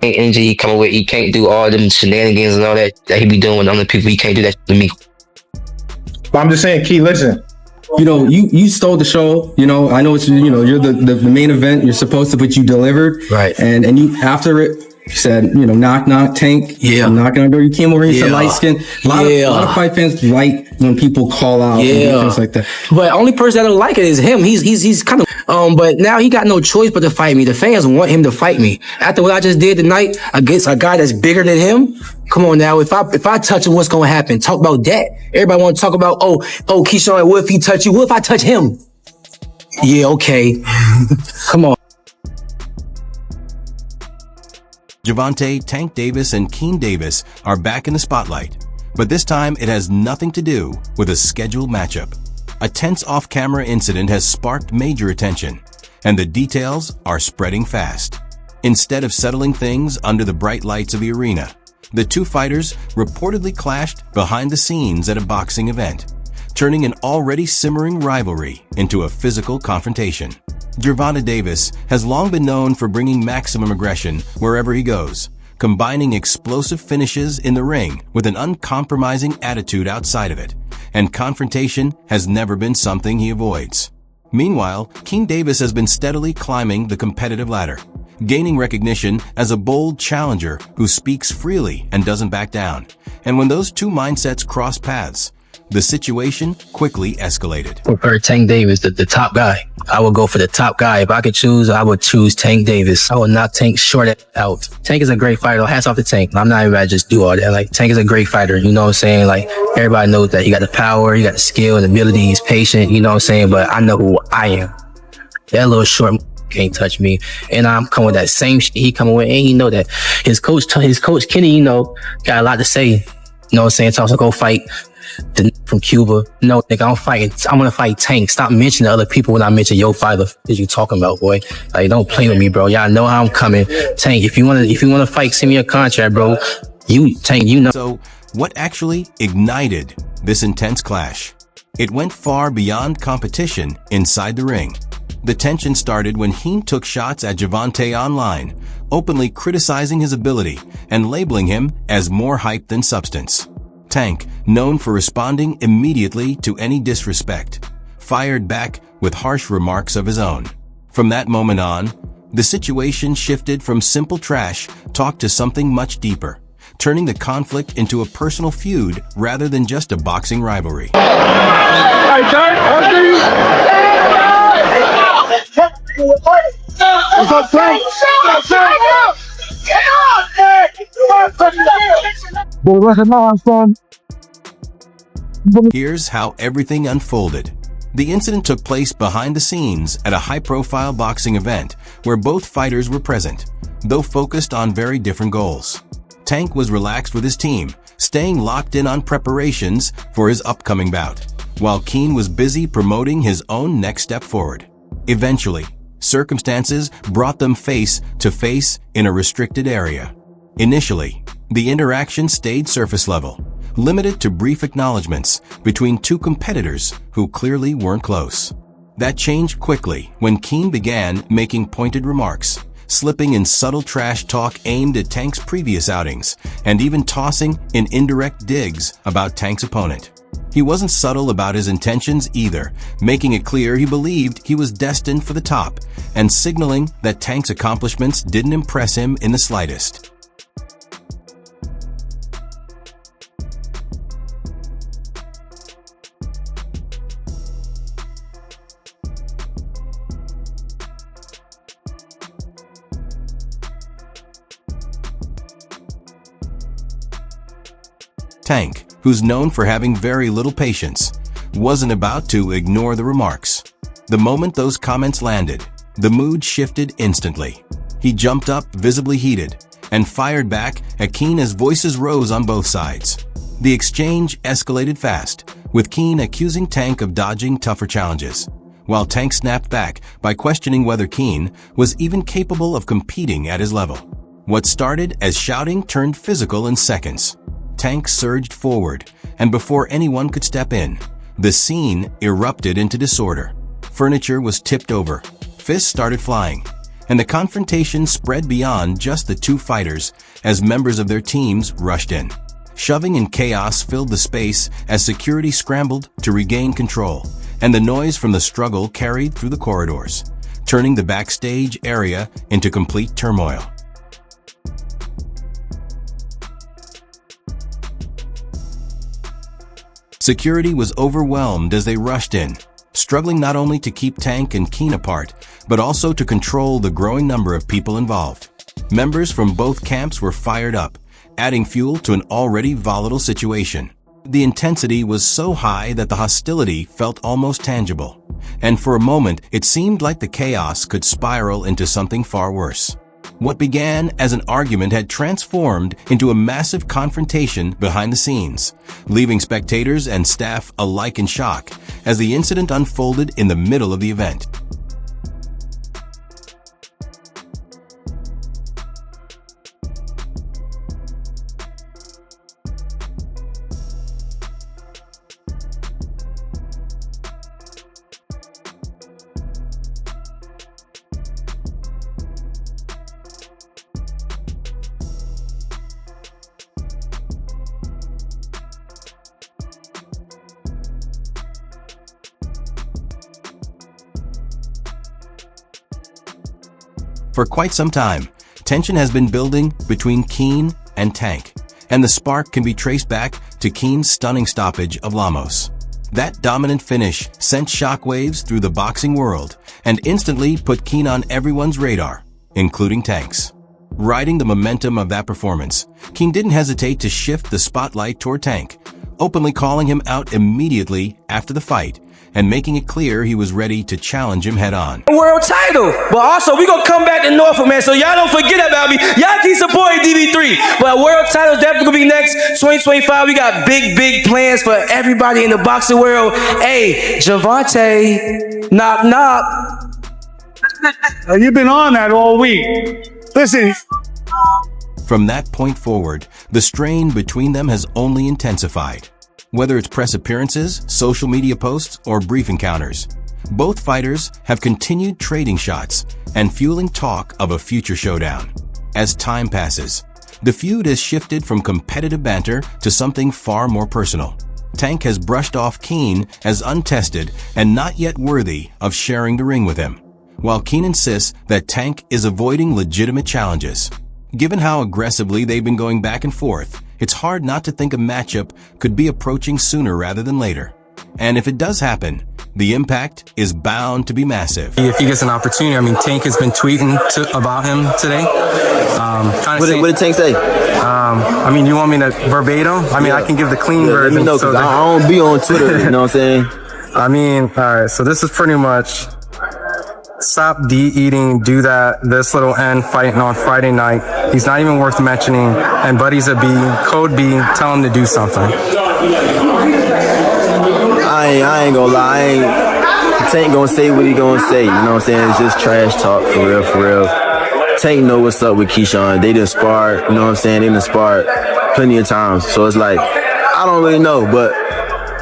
energy he coming with. He can't do all them shenanigans and all that he be doing with other people. He can't do that to me. But I'm just saying, Key, listen. You know, you stole the show. You know, I know it's, you know, you're the main event. You're supposed to, but you delivered. Right. And you, after it, you said, you know, knock, knock, Tank. Yeah. I'm knocking on the door. You came over here, said light skin. A lot of fight fans like when people call out and things like that. But only person that don't like it is him. He's kind of, but now he got no choice but to fight me. The fans want him to fight me. After what I just did tonight against a guy that's bigger than him, come on now. If I touch him, what's going to happen? Talk about that. Everybody want to talk about, oh, Keyshawn, what if he touch you? What if I touch him? Yeah, okay. Come on. Gervonta, Tank Davis, and Keyshawn Davis are back in the spotlight, but this time it has nothing to do with a scheduled matchup. A tense off-camera incident has sparked major attention, and the details are spreading fast. Instead of settling things under the bright lights of the arena, the two fighters reportedly clashed behind the scenes at a boxing event, turning an already simmering rivalry into a physical confrontation. Gervonta Davis has long been known for bringing maximum aggression wherever he goes, combining explosive finishes in the ring with an uncompromising attitude outside of it, and confrontation has never been something he avoids. Meanwhile, Keyshawn Davis has been steadily climbing the competitive ladder, gaining recognition as a bold challenger who speaks freely and doesn't back down. And when those two mindsets cross paths, the situation quickly escalated. I prefer Tank Davis, the top guy. I would go for the top guy. If I could choose, I would choose Tank Davis. I would not Tank short out. Tank is a great fighter. Hats off to Tank. I'm not even about to just do all that. Like, Tank is a great fighter. You know what I'm saying? Like, everybody knows that. He got the power, he got the skill and ability, he's patient, you know what I'm saying? But I know who I am. That little short can't touch me. And I'm coming with that same shit he coming with. And he know that. His coach Kenny, you know, got a lot to say. You know what I'm saying? So I was go fight from Cuba. No, nigga, I'm gonna fight Tank. Stop mentioning other people when I mention your fighter. What you talking about, boy? Like, don't play with me, bro. Y'all know how I'm coming. Tank, if you wanna fight, send me a contract, bro. Tank, you know. So, what actually ignited this intense clash? It went far beyond competition inside the ring. The tension started when Keyshawn took shots at Gervonta online, openly criticizing his ability and labeling him as more hype than substance. Tank, known for responding immediately to any disrespect, fired back with harsh remarks of his own. From that moment on, the situation shifted from simple trash talk to something much deeper, turning the conflict into a personal feud rather than just a boxing rivalry. Here's how everything unfolded. The incident took place behind the scenes at a high-profile boxing event where both fighters were present, though focused on very different goals. Tank was relaxed with his team, staying locked in on preparations for his upcoming bout, while Keyshawn was busy promoting his own next step forward. Eventually, circumstances brought them face to face in a restricted area. Initially, the interaction stayed surface level, limited to brief acknowledgments between two competitors who clearly weren't close. That changed quickly when Keyshawn began making pointed remarks, slipping in subtle trash talk aimed at Tank's previous outings, and even tossing in indirect digs about Tank's opponent. He wasn't subtle about his intentions either, making it clear he believed he was destined for the top, and signaling that Tank's accomplishments didn't impress him in the slightest. Tank, who's known for having very little patience, wasn't about to ignore the remarks. The moment those comments landed, the mood shifted instantly. He jumped up, visibly heated, and fired back at Keyshawn as voices rose on both sides. The exchange escalated fast, with Keyshawn accusing Tank of dodging tougher challenges, while Tank snapped back by questioning whether Keyshawn was even capable of competing at his level. What started as shouting turned physical in seconds. Tank surged forward, and before anyone could step in, the scene erupted into disorder. Furniture was tipped over, fists started flying, and the confrontation spread beyond just the two fighters as members of their teams rushed in. Shoving and chaos filled the space as security scrambled to regain control, and the noise from the struggle carried through the corridors, turning the backstage area into complete turmoil. Security was overwhelmed as they rushed in, struggling not only to keep Tank and Keen apart, but also to control the growing number of people involved. Members from both camps were fired up, adding fuel to an already volatile situation. The intensity was so high that the hostility felt almost tangible, and for a moment it seemed like the chaos could spiral into something far worse. What began as an argument had transformed into a massive confrontation behind the scenes, leaving spectators and staff alike in shock as the incident unfolded in the middle of the event. For quite some time, tension has been building between Keen and Tank, and the spark can be traced back to Keen's stunning stoppage of Lamos. That dominant finish sent shockwaves through the boxing world and instantly put Keen on everyone's radar, including Tank's. Riding the momentum of that performance, Keen didn't hesitate to shift the spotlight toward Tank, openly calling him out immediately after the fight and making it clear he was ready to challenge him head-on. World title, but also we gonna come back to Norfolk, man, so y'all don't forget about me. Y'all keep supporting DB3, but world title definitely gonna be next 2025. We got big plans for everybody in the boxing world. Hey, Gervonta, knock knock. You've been on that all week. Listen. From that point forward, the strain between them has only intensified. Whether it's press appearances, social media posts, or brief encounters, both fighters have continued trading shots and fueling talk of a future showdown. As time passes, the feud has shifted from competitive banter to something far more personal. Tank has brushed off Keen as untested and not yet worthy of sharing the ring with him, while Keen insists that Tank is avoiding legitimate challenges. Given how aggressively they've been going back and forth, it's hard not to think a matchup could be approaching sooner rather than later. And if it does happen, the impact is bound to be massive. If he gets an opportunity, I mean, Tank has been tweeting about him today. What did Tank say? I mean, you want me to verbatim? I mean, I can give the clean version. Let me know, because I don't be on Twitter, you know what I'm saying? I mean, all right, so this is pretty much... Stop eating, do that, this little N fighting on Friday night. He's not even worth mentioning. And Buddy's a B, code B, tell him to do something. I ain't gonna lie. Tank gonna say what he gonna say. You know what I'm saying? It's just trash talk for real. Tank know what's up with Keyshawn. They done sparred, you know what I'm saying? They done sparred plenty of times. So it's like, I don't really know, but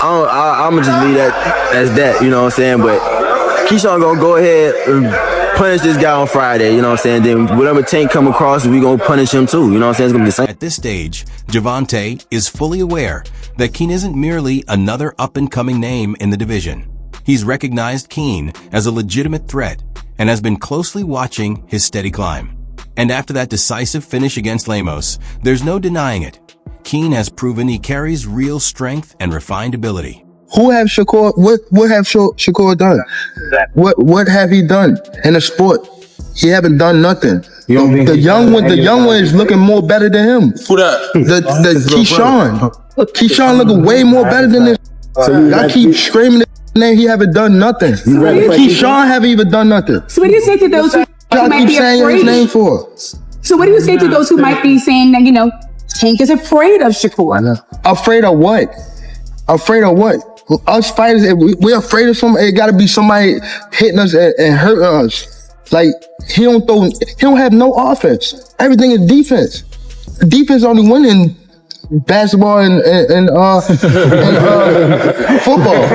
I'm gonna just leave that as that, you know what I'm saying? But Keyshawn gonna go ahead and punish this guy on Friday, you know what I'm saying? Then whatever Tank come across, we gonna punish him too, you know what I'm saying? It's gonna be the same. At this stage, Gervonta is fully aware that Keen isn't merely another up-and-coming name in the division. He's recognized Keen as a legitimate threat and has been closely watching his steady climb. And after that decisive finish against Lamos, there's no denying it. Keen has proven he carries real strength and refined ability. Who have Shakur? What have Shakur done? What have he done in the sport? He haven't done nothing. The young one is looking more better than him. Who that? The Keyshawn looking way more better than this. I keep screaming his name. He haven't done nothing. Keyshawn haven't even done nothing. So what do you say to those who might be saying his name afraid? for? So what do you say to those who might be saying that, you know, Tank is afraid of Shakur? Afraid of what? Afraid of what? Us fighters, if we're afraid of somebody, it gotta be somebody hitting us and hurting us. Like, he don't have no offense. Everything is defense. Defense only win in basketball and football.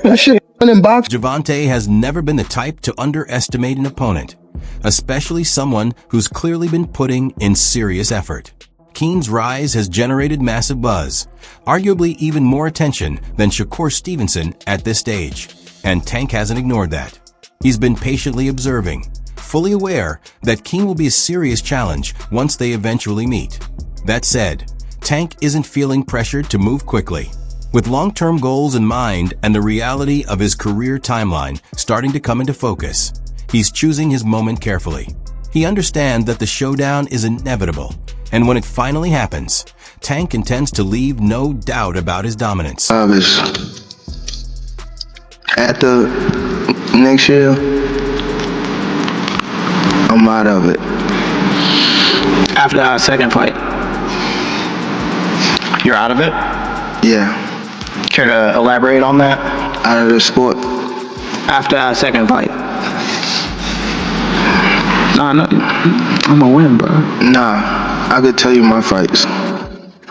That shit In boxing, Gervonta has never been the type to underestimate an opponent, especially someone who's clearly been putting in serious effort. Keen's rise has generated massive buzz, arguably even more attention than Shakur Stevenson at this stage, and Tank hasn't ignored that. He's been patiently observing, fully aware that Keen will be a serious challenge once they eventually meet. That said, Tank isn't feeling pressured to move quickly. With long-term goals in mind and the reality of his career timeline starting to come into focus, he's choosing his moment carefully. He understands that the showdown is inevitable, and when it finally happens, Tank intends to leave no doubt about his dominance. At the next year, I'm out of it. After our second fight, you're out of it? Yeah. Care to elaborate on that? Out of the sport. After our second fight. Nah, no, I'm gonna win, bro. Nah, I could tell you my fights.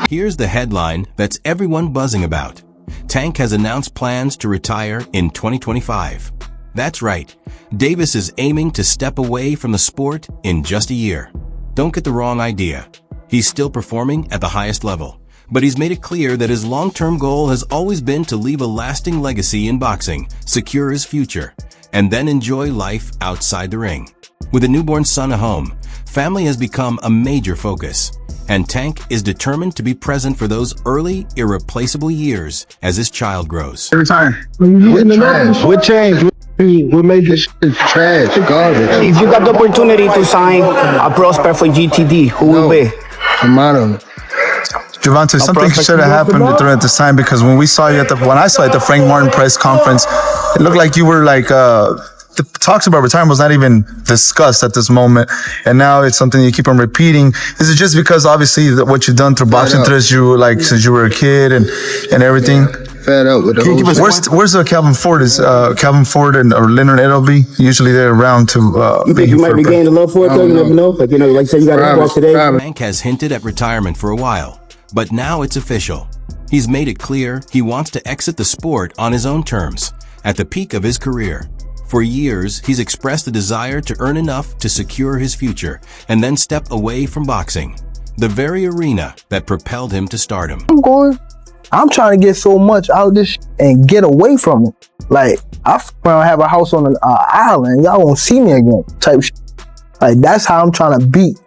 Here's the headline that's everyone buzzing about. Tank has announced plans to retire in 2025. That's right, Davis is aiming to step away from the sport in just a year. Don't get the wrong idea. He's still performing at the highest level, but he's made it clear that his long-term goal has always been to leave a lasting legacy in boxing, secure his future, and then enjoy life outside the ring. With a newborn son at home, family has become a major focus, and Tank is determined to be present for those early, irreplaceable years as his child grows. what changed? What made this shit trash, garbage? If you got the opportunity to sign a prospect for GTD, who will be? I'm out of it. Gervonta, something should have happened during this time, because when I saw you at the Frank Martin press conference, it looked like you were like the talks about retirement was not even discussed at this moment, and now it's something you keep on repeating. Is it just because obviously what you've done through boxing since you were a kid and everything? Yeah. Fed up with the Where's the Calvin Ford? Is Calvin Ford or Leonard Edelby? Usually they're around to. You think you might be gaining the love for it though? You never know. Like like you said, you got to walk today. Tank has hinted at retirement for a while, but now it's official. He's made it clear he wants to exit the sport on his own terms, at the peak of his career. For years, he's expressed a desire to earn enough to secure his future and then step away from boxing, the very arena that propelled him to stardom. I'm trying to get so much out of this and get away from it. Like, I have a house on an island, y'all won't see me again, type shit. Like, that's how I'm trying to beat.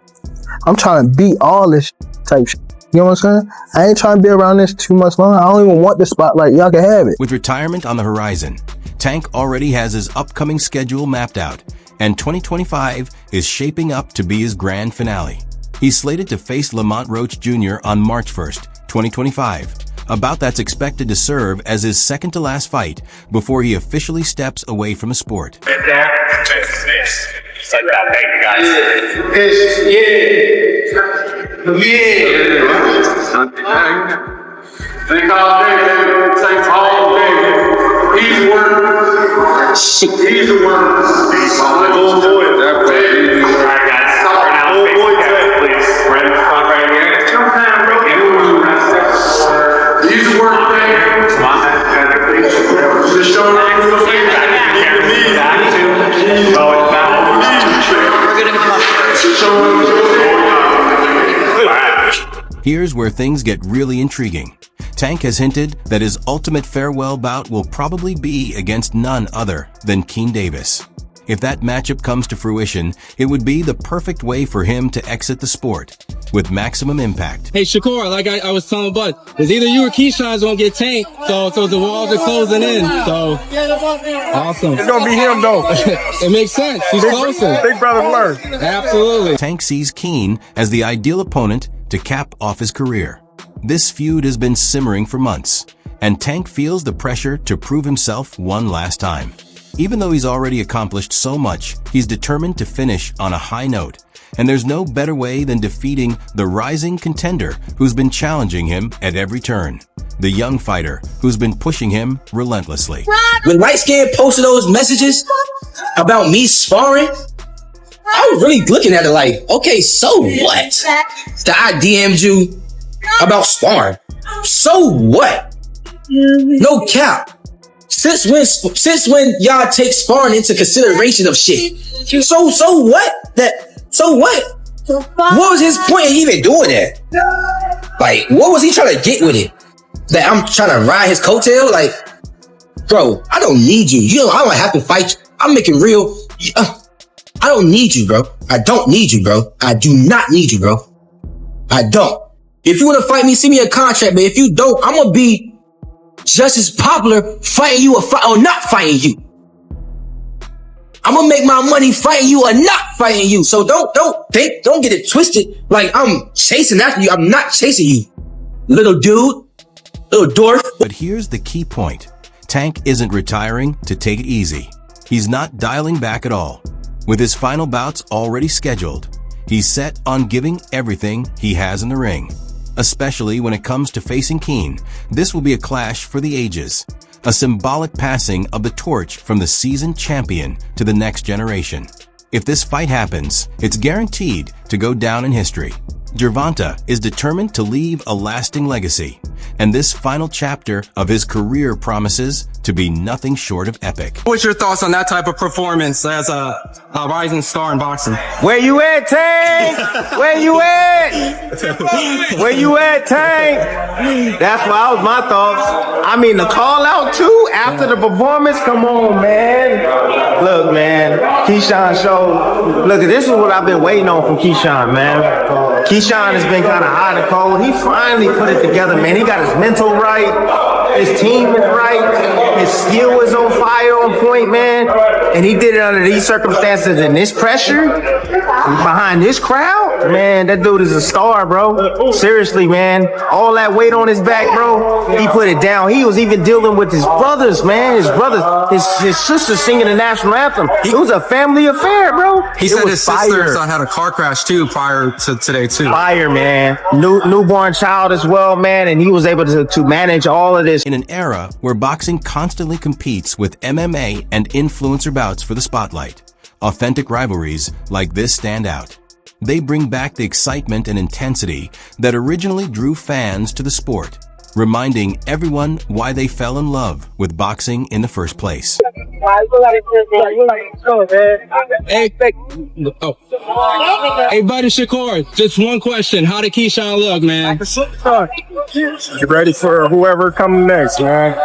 I'm trying to beat all this type shit. You know what I'm saying? I ain't trying to be around this too much longer. I don't even want the spotlight. Y'all can have it. With retirement on the horizon, Tank already has his upcoming schedule mapped out, and 2025 is shaping up to be his grand finale. He's slated to face Lamont Roach Jr. on March 1st, 2025, a bout that's expected to serve as his second-to-last fight before he officially steps away from the sport. Thank you, Thank all day, thanks all day. He's working. He's a worker. Old boy. Alright, guys. Right now, old boy, please. Right in the front right here. He's a worker. Come on, please. Just show him. Here's where things get really intriguing. Tank has hinted that his ultimate farewell bout will probably be against none other than Keyshawn Davis. If that matchup comes to fruition, it would be the perfect way for him to exit the sport with maximum impact. Hey, Shakur, like I was telling Bud, it's either you or Keyshawn's gonna get tanked, so the walls are closing in, so awesome. It's gonna be him though. It makes sense. He's closer. Big brother learn. Absolutely. Tank sees Keyshawn as the ideal opponent to cap off his career. This feud has been simmering for months, and Tank feels the pressure to prove himself one last time. Even though he's already accomplished so much, he's determined to finish on a high note, and there's no better way than defeating the rising contender who's been challenging him at every turn, the young fighter who's been pushing him relentlessly. When Light Skin posted those messages about me sparring, I was really looking at it like, okay, so what? That I DM'd you about sparring. So what? No cap. Since when y'all take sparring into consideration of shit? So what? So what? What was his point in even doing that? Like, what was he trying to get with it? That I'm trying to ride his coattail? Like, bro, I don't need you. I don't have to fight you. I'm making real. I don't need you, bro. I don't need you, bro. I do not need you, bro. I don't. If you want to fight me, send me a contract. But if you don't, I'm gonna be just as popular fighting you or not fighting you. I'm gonna make my money fighting you or not fighting you. So don't get it twisted. Like I'm chasing after you. I'm not chasing you, little dude, little dwarf. But here's the key point. Tank isn't retiring to take it easy. He's not dialing back at all. With his final bouts already scheduled, he's set on giving everything he has in the ring. Especially when it comes to facing Keen, this will be a clash for the ages. A symbolic passing of the torch from the seasoned champion to the next generation. If this fight happens, it's guaranteed to go down in history. Gervonta is determined to leave a lasting legacy, and this final chapter of his career promises to be nothing short of epic. What's your thoughts on that type of performance as a rising star in boxing? Where you at, Tank? Where you at? Where you at, Tank? That's what was my thoughts. I mean, the call out too after the performance. Come on, man. Look, man. Keyshawn showed. Look, this is what I've been waiting on from Keyshawn, man. Keyshawn has been kind of hot and cold. He finally put it together, man. He got his mental right. His team is right. His skill is on fire, on point, man. And he did it under these circumstances and this pressure behind this crowd. Man, that dude is a star, bro. Seriously, man. All that weight on his back, bro. He put it down. He was even dealing with his brothers, man. His brothers, his sisters singing the national anthem. It was a family affair, bro. He said his sisters had a car crash too prior to today too. Fire, man. Newborn child as well, man. And he was able to manage all of this. In an era where boxing constantly competes with MMA and influencer bouts for the spotlight, authentic rivalries like this stand out. They bring back the excitement and intensity that originally drew fans to the sport, reminding everyone why they fell in love with boxing in the first place. Hey, buddy Shakur, just one question. How did Keyshawn look, man? You ready for whoever coming next, man?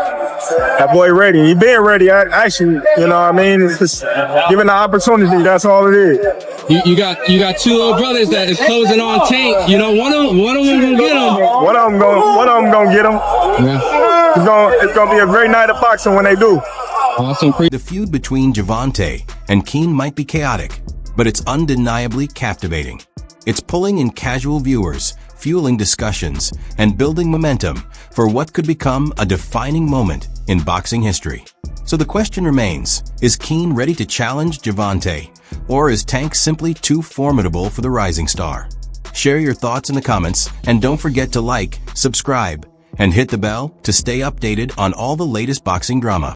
That boy ready. He been ready. Actually, you know what I mean? It's just given the opportunity. That's all it is. You got two little brothers that is closing on Tank. You know, one of them gonna get him. One of them gonna get him. Yeah. It's gonna be a great night of boxing when they do. Awesome. The feud between Gervonta and Keen might be chaotic, but it's undeniably captivating. It's pulling in casual viewers, fueling discussions, and building momentum for what could become a defining moment in boxing history. So the question remains, is Keen ready to challenge Gervonta, or is Tank simply too formidable for the rising star? Share your thoughts in the comments, and don't forget to like, subscribe, and hit the bell to stay updated on all the latest boxing drama.